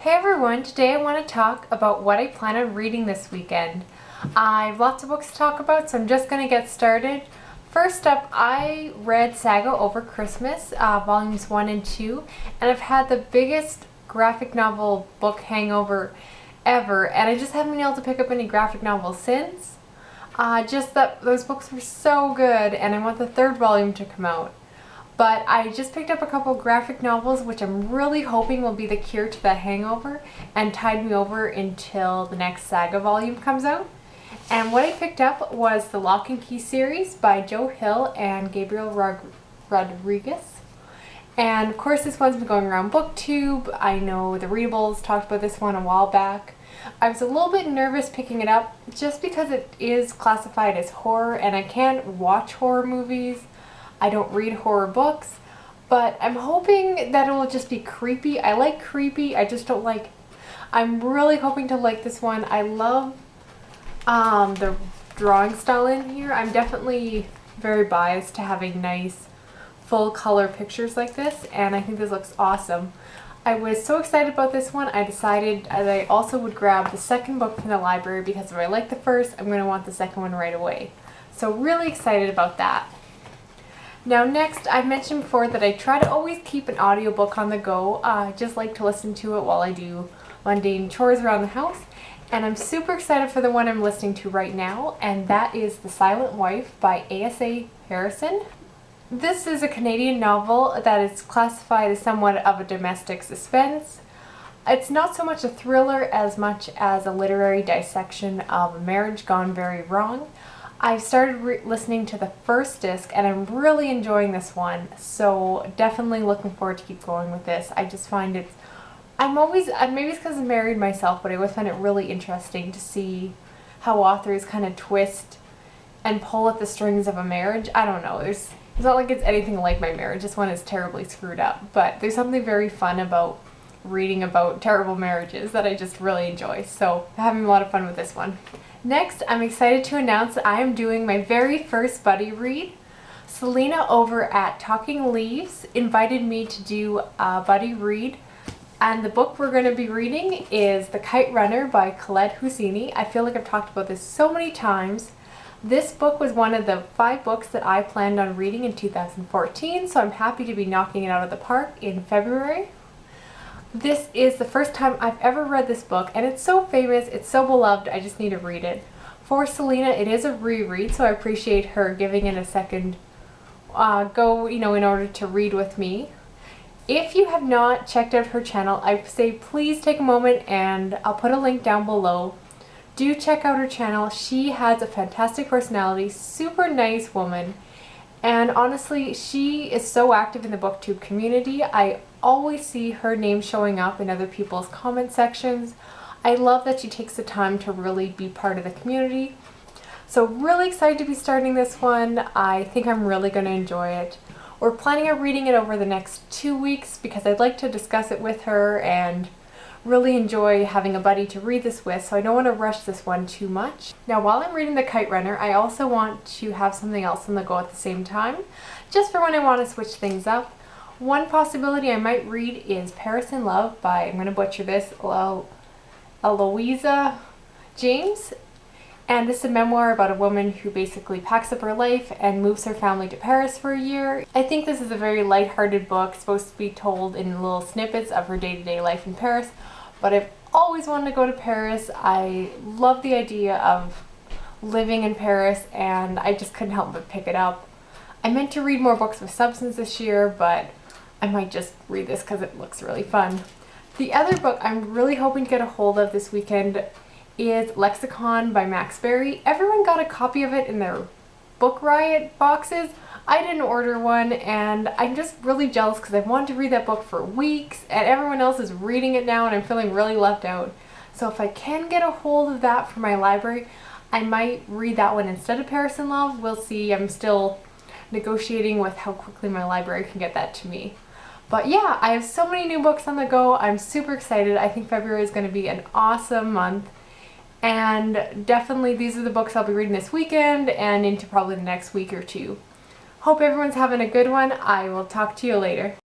Hey everyone, today I want to talk about what I plan on reading this weekend. I have lots of books to talk about, so I'm just going to get started. First up, I read Saga over Christmas, volumes 1 and 2, and I've had the biggest graphic novel book hangover ever, and I just haven't been able to pick up any graphic novels since. Just that those books were so good, and I want the third volume to come out. But I just picked up a couple graphic novels which I'm really hoping will be the cure to that hangover and tide me over until the next Saga volume comes out. And what I picked up was the Lock and Key series by Joe Hill and Gabriel Rodriguez. And of course this one's been going around BookTube. I know the Readables talked about this one a while back. I was a little bit nervous picking it up just because it is classified as horror and I can't watch horror movies. I don't read horror books, but I'm hoping that it will just be creepy. I like creepy, I just don't like... I'm really hoping to like this one. I love the drawing style in here. I'm definitely very biased to having nice full color pictures like this, and I think this looks awesome. I was so excited about this one, I decided that I also would grab the second book from the library because if I like the first, I'm going to want the second one right away. So really excited about that. Now next, I mentioned before that I try to always keep an audiobook on the go. I just like to listen to it while I do mundane chores around the house. And I'm super excited for the one I'm listening to right now, and that is The Silent Wife by A.S.A. Harrison. This is a Canadian novel that is classified as somewhat of a domestic suspense. It's not so much a thriller as much as a literary dissection of a marriage gone very wrong. I've started listening to the first disc and I'm really enjoying this one, so definitely looking forward to keep going with this. I just find it's, maybe it's because I'm married myself, but I always find it really interesting to see how authors kind of twist and pull at the strings of a marriage. I don't know, it's not like it's anything like my marriage, this one is terribly screwed up, but there's something very fun about reading about terrible marriages that I just really enjoy, so I'm having a lot of fun with this one. Next, I'm excited to announce that I am doing my very first buddy read. Selena over at Talking Leaves invited me to do a buddy read, and the book we're going to be reading is The Kite Runner by Khaled Hosseini. I feel like I've talked about this so many times. This book was one of the 5 books that I planned on reading in 2014, so I'm happy to be knocking it out of the park in February. This is the first time I've ever read this book, and it's so famous, it's so beloved, I just need to read it. For Selena, it is a reread, so I appreciate her giving it a second go, in order to read with me. If you have not checked out her channel, I say please take a moment and I'll put a link down below. Do check out her channel. She has a fantastic personality, super nice woman, and honestly, she is so active in the BookTube community. I always see her name showing up in other people's comment sections. I love that she takes the time to really be part of the community. So really excited to be starting this one. I think I'm really going to enjoy it. We're planning on reading it over the next 2 weeks because I'd like to discuss it with her and really enjoy having a buddy to read this with, so I don't want to rush this one too much. Now while I'm reading The Kite Runner, I also want to have something else on the go at the same time, just for when I want to switch things up. One possibility I might read is Paris in Love by, I'm going to butcher this, Eloisa James. And this is a memoir about a woman who basically packs up her life and moves her family to Paris for a year. I think this is a very light-hearted book, supposed to be told in little snippets of her day-to-day life in Paris. But I've always wanted to go to Paris. I love the idea of living in Paris and I just couldn't help but pick it up. I meant to read more books with substance this year, but I might just read this because it looks really fun. The other book I'm really hoping to get a hold of this weekend is Lexicon by Max Barry. Everyone got a copy of it in their Book Riot boxes. I didn't order one, and I'm just really jealous because I've wanted to read that book for weeks and everyone else is reading it now and I'm feeling really left out. So if I can get a hold of that for my library, I might read that one instead of Paris in Love. We'll see. I'm still negotiating with how quickly my library can get that to me. But yeah, I have so many new books on the go. I'm super excited. I think February is going to be an awesome month. And definitely these are the books I'll be reading this weekend and into probably the next week or two. Hope everyone's having a good one. I will talk to you later.